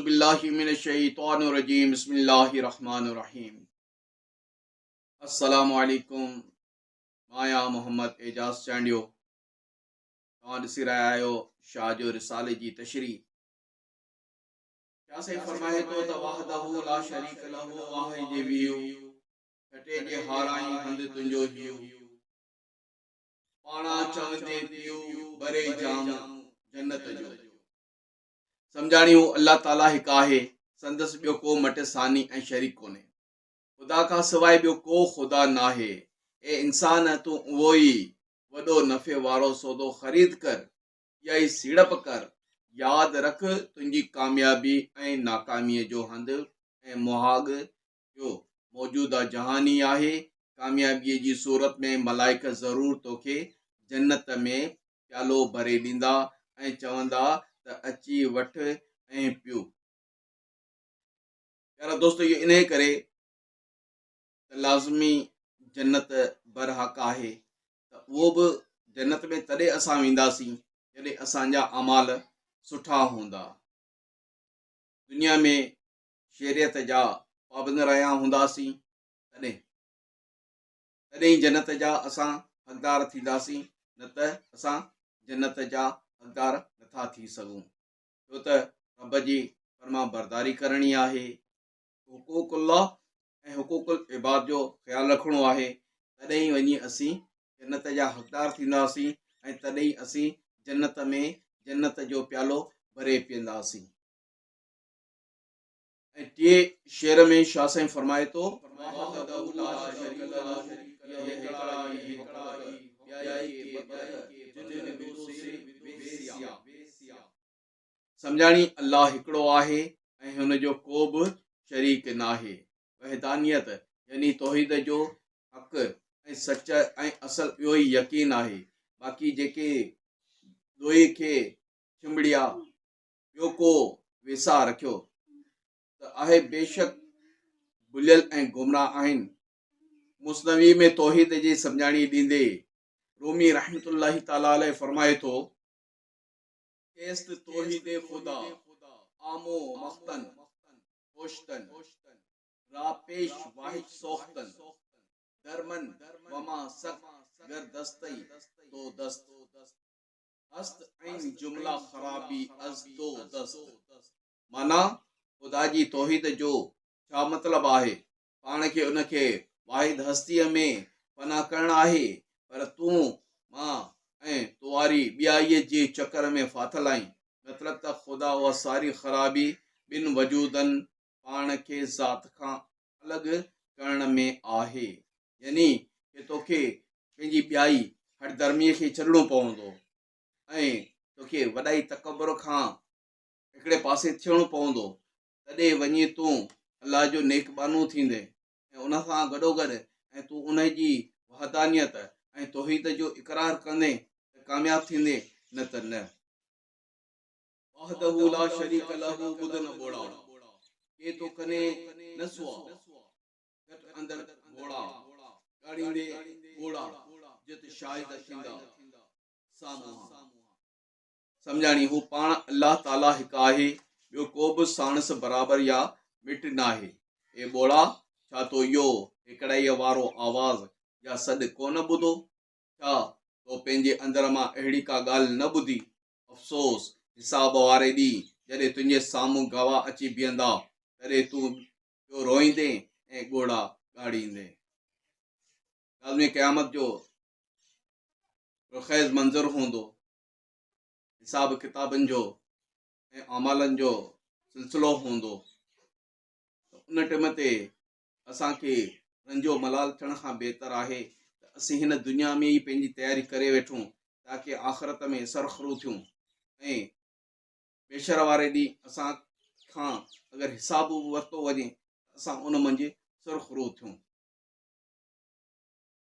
औज़ुबिल्लाहि मिनश्शैतानिर्रजीम बिस्मिल्लाहिर्रहमानिर्रहीम। अस्सलामु अलैकुम। माया मोहम्मद एजाज चांडियो तव्हां ॾिसी रहिया आहियो शाह जो रिसाले जी तशरीह। शाह साईं फरमाए थो त वहदहु ला शरीक लहू वाहे जे वियो कटे जे हाराई हंधि तुंहिंजो हियो पाणा चवंदे पियो बरे जाम जन्नत जो। सम्झाणियूं अल्लाह ताला हिकु आहे, संदसि ॿियो को मटिसानी ऐं शरीक कोन्हे। ख़ुदा खां सवाइ ॿियो को ख़ुदा नाहे। ए इंसान तूं उहो ई वॾो नफ़े वारो सौदो ख़रीद कर, इहा ई सीड़प कर। यादि रख तुंहिंजी कामयाबी ऐं नाकामीअ जो हंधि ऐं मुहाग जो मौजूदा जहानी आहे। कामयाबीअ जी सूरत में मलाइक ज़रूरु तोखे जन्नत में प्यालो भरे ॾींदा ऐं चवंदा त अची वठ ऐं पियो। प्यारा दोस्तो, इहो इन करे लाज़मी जन्नत बरहक़ आहे त उहो बि जन्नत में तॾहिं असां वेंदासीं जॾहिं असांजा अमाल सुठा हूंदा। दुनिया में शरीयत जा पाबंद रहिया हूंदासीं तॾहिं जन्नत जा असां हक़दार थींदासीं, न त असां जन्नत जा हक़दार नथा थी सघूं। छो त रब जी फर्मा बरदारी करणी आहे, हुकूकुल्लाह ऐं हुकूकुल इबाद जो ख़्यालु रखिणो आहे। तॾहिं वञी असीं जन्नत जा हक़दार थींदासीं ऐं तॾहिं असीं जन्नत में जन्नत जो प्यालो भरे पीअंदासीं। ऐं टे शेर में शाह साईं फरमाए थो सम्झाणी अल्लाह हिकिड़ो आहे ऐं हुनजो को बि शरीक नाहे। वहदानियत यानी तौहीद जो हक़ ऐं सच ऐं असल इहो ई यकीन आहे। बाक़ी जेके दोए खे चिंबड़िया ॿियो को वेसा रखियो त आहे बेशक भुलियल ऐं गुमराह आहिनि। मुस्नवी में तौहीद जी सम्झाणी ॾींदे रूमी रहमतुल्लाहि ताला अलैह फरमाए थो केस्त तौहीद खुदा आमो मख्तन होश्तन रापेश वाहिद सोख्तन दरमन वमा सक गर दस्तई तो दस्त हस्त ऐं जुमला खराबी अज तो दस्त। माना ख़ुदा जी तौहीद जो छा मतिलबु आहे? पाण खे उनखे वाहिद हस्तीअ में पनाह करणु आहे, पर तूं मां ऐं तुवारी ॿियाईअ जे चकर में फाथल आहीं। मतिलबु त ख़ुदा उहा सारी ख़राबी ॿिनि वजूदनि पाण खे ज़ात खां अलॻि करण में आहे। यानी कि तोखे पंहिंजी ॿियाई हरदर्मीअ खे छॾिणो पवंदो ऐं तोखे वॾाई तकबर खां हिकिड़े पासे थियणो पवंदो। तॾहिं वञी तूं अलाह जो नेकबानू थींदे ऐं उन सां गॾोगॾु ऐं तूं उन जी वहदानियत ऐं तौहीद जो इक़रार कंदे त कामयाबु थींदे, न त न। वहदहु ला शरीक लहू ॿुध न ॿोड़ा के तो कने न सुआ घट अंदर घोड़ा ॻाड़ींदे घोड़ा जित शाहिद थींदा साम्हूं। सम्झाणी हू पाण अल्लाह ताला हिकु आहे, ॿियो को बि साणस बराबरि या मिट नाहे। ए ॿोड़ा, छा तो इहो हिकिड़ाईअ वारो आवाज़ या सॾु कोन ॿुधो? छा तो पंहिंजे अंदर मां अहिड़ी का ॻाल्हि न ॿुधी? अफ़सोस हिसाब वारे ॾींहुं जॾहिं तुंहिंजे साम्हूं गवाह अची बीहंदा, तॾहिं तूं ॿियो रोईंदे ऐं ॻोड़ा ॻाड़ींदे। लाज़मी क़यामत जो ख़ैज़ मंज़र हूंदो, हिसाब किताबनि जो ऐं अमालनि जो सिलसिलो हूंदो। उन टाइम ते असांखे रंजो मलाल थियण खां बहितर आहे त असीं हिन दुनिया में ई पंहिंजी तयारी करे वेठूं ताकी आख़िरत में सरख़रू थियूं ऐं बेशर वारे ॾींहुं असां खां अगरि हिसाब वरितो वञे असां उन मंझि सरख़रू थियूं।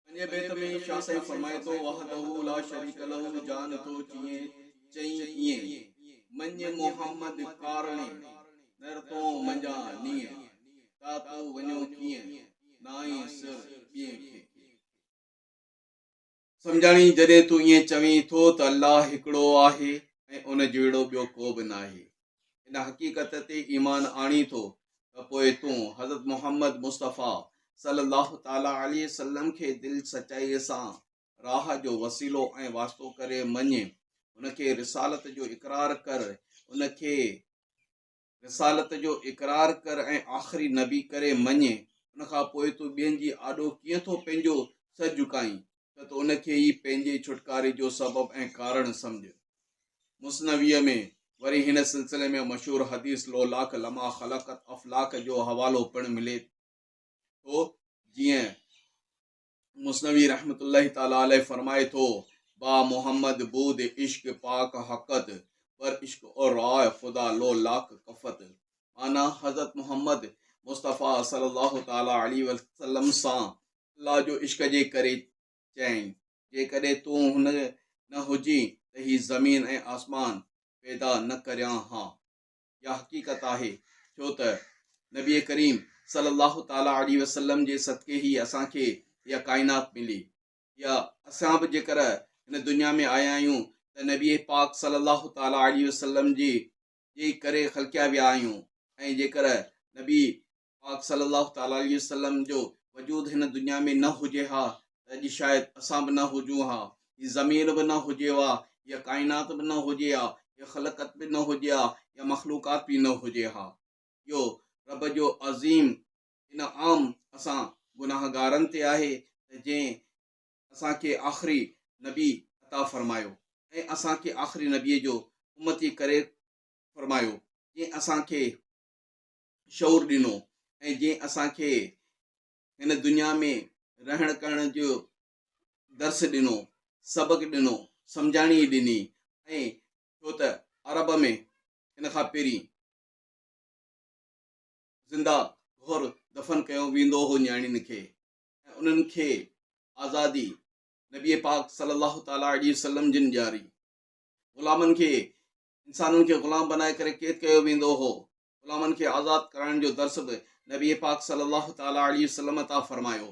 पंजे बैत में शाह साईं फरमाए थो वहदहु ला शरीक लहू जान तो चईं ईअं मंझ मोहम्मद कारणे नर तो मंझा नीअं ता तूं वञो कीअं नाई सिर ॿिए खे। सम्झाणी जॾहिं तूं ईअं चवीं थो त अल्लाह हिकिड़ो आहे ऐं उन जहिड़ो ॿियो को बि नाहे। इन हक़ीक़त ते ईमान आणी थो त पोइ तूं हज़रत मोहम्मद मुस्तफ़ा सल्लल्लाहु ताला अलैहि वसल्लम खे दिलि सचाईअ सां राह जो वसीलो ऐं वास्तो करे मञे, उनखे रिसालत जो इक़रार कर, उनखे रिसालत जो इक़रार कर ऐं आख़िरी नबी करे मञे, उनखां पोइ तूं ॿियनि जी आॾो कीअं थो पंहिंजो सर झुकाईं त तूं उनखे ई पंहिंजे छुटकारे जो सबबु ऐं कारण सम्झ। मुस्नवीअ में वरी हिन सिलसिले में मशहूर हदीस लोलाक लमा ख़लक़त अफ़लाक जो हवालो पिणु मिले थो, जीअं मुस्नवी रहमतुल्लाहि ताला अलैहि फरमाए थो, बा मोहम्मद बूद इश्क पाक हक़त पर इश्क और राय खुदा लो लाक कफ़त। माना हज़रत मोहम्मद मुस्तफ़ा सल्लल्लाहु ताला अलैहि वसल्लम सां अल्लाह जो इश्क जे करे चयईं, जेकॾहिं तूं हुन न हुजी त ही ज़मीन ऐं आसमान पैदा न करियां हा। इहा हक़ीक़त आहे, छो त नबी करीम सल्लल्लाहु ताला अलैहि वसल्लम जे सदके ही असांखे इहा काइनात मिली। या असां बि जेकर हिन दुनिया में आया आहियूं त नबी पाक सल्लल्लाहु ताला अलैहि वसल्लम जे करे ख़लकिया विया आहियूं, ऐं जेकर नबी पाक सल्लल्लाहु ताला अलैहि वसल्लम जो वजूद हिन दुनिया में न हुजे हा त अॼु शायदि असां बि न हुजूं हा, हीअ ज़मीन बि न हुजे हा, इहा काइनात बि न हुजे हा, इहा ख़लक़त बि न हुजे हा, या मख़लूक़ात बि न हुजे हा। इहो रब जो अज़ीम इनाम असां गुनाहगारनि ते आहे त जंहिं असांखे आख़िरी नबी अता फ़रमायो ऐं असांखे आख़िरी नबीअ जो उम्मती करे फ़रमायो, जंहिं असांखे शऊर ॾिनो ऐं जंहिं असांखे हिन दुनिया में रहण करण जो दर्स ॾिनो, सबक़ ॾिनो, सम्झाणी ॾिनी। ऐं छो त अरब में हिन खां पहिरीं ज़िंदा घोर दफ़न कयो वेंदो हो न्याणियुनि खे, ऐं उन्हनि खे आज़ादी नबी पाक सल्लल्लाहु ताला अलैहि वसल्लम जिन ॾियारी। ग़ुलामनि खे, इंसाननि खे ग़ुलाम बनाए करे क़ैद कयो वेंदो हो, ग़ुलामनि खे आज़ादु करण जो दर्स बि नबी पाक सल्लल्लाहु ताला अलैहि वसल्लम अता फ़रमायो।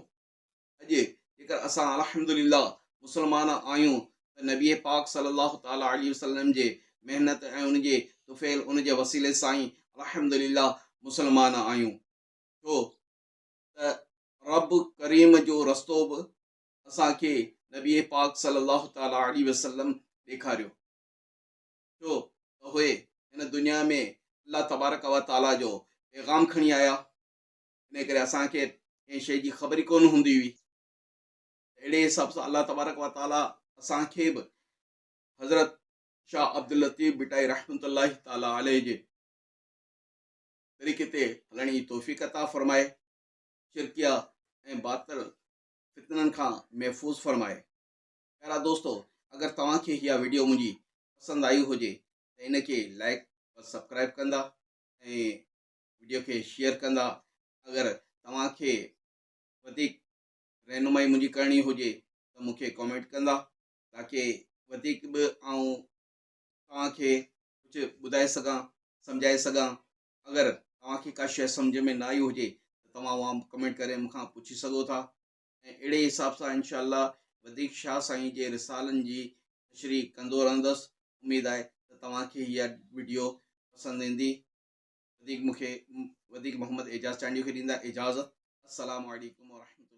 अॼु जेकर असां अल्हम्दुलिल्लाह मुस्लमान आहियूं त नबी पाक सल्लल्लाहु ताला अलैहि वसल्लम जे महिनत ऐं उनजे तुफ़ैल उनजे वसीले सां ई अल्हम्दुलिल्लाह मुस्लमान आहियूं। छो त रब करीम जो रस्तो बि असांखे नबी पाक सल्लल्लाहु ताला अलैहि वसल्लम ॾेखारियो, छो त उहे हिन दुनिया में अल्लाह तबारक व ताला जो पैगाम खणी आया, इन करे असांखे कंहिं शइ जी ख़बर ई कोन हूंदी हुई। अहिड़े हिसाब सां अल्लाह तबारक व ताला असांखे बि हज़रत शाह अब्दुल लतीफ़ बिटाई रहमतुल्लाहि ताला अलैहि जे तरीक़े ते हलण जी तौफ़ीक़ अता फ़रमाए, शिरकिया ऐं बातिल फितननि खां महफ़ूज़ फ़रमाए। प्यारा दोस्तो, अगरि तव्हांखे इहा वीडियो मुंहिंजी पसंदि आई हुजे त इनखे लाइक और सब्सक्राइब कंदा ऐं वीडियो खे शेयर कंदा। अगरि तव्हांखे वधीक रहनुमाई मुंहिंजी करणी हुजे त मूंखे कमेंट कंदा, ताकी वधीक बि तव्हांखे कुझु ॿुधाए सघां, सम्झाए सघां। अगरि तव्हांखे का शइ सम्झ में न आई हुजे त तव्हां उहा कमेंट करे मूंखां पुछी सघो था, ऐं अहिड़े हिसाब सां इनशा अल्लाह वधीक शाह साईं जे रिसालनि जी तशरीह कंदो रहंदुसि। उमेदु आहे त तव्हांखे इहा वीडियो पसंदि ईंदी। वधीक मोहम्मद एजाज़ चांडियो खे ॾींदा इजाज़त। अस्सलामु अलैकुम वरहमतुल्लाह।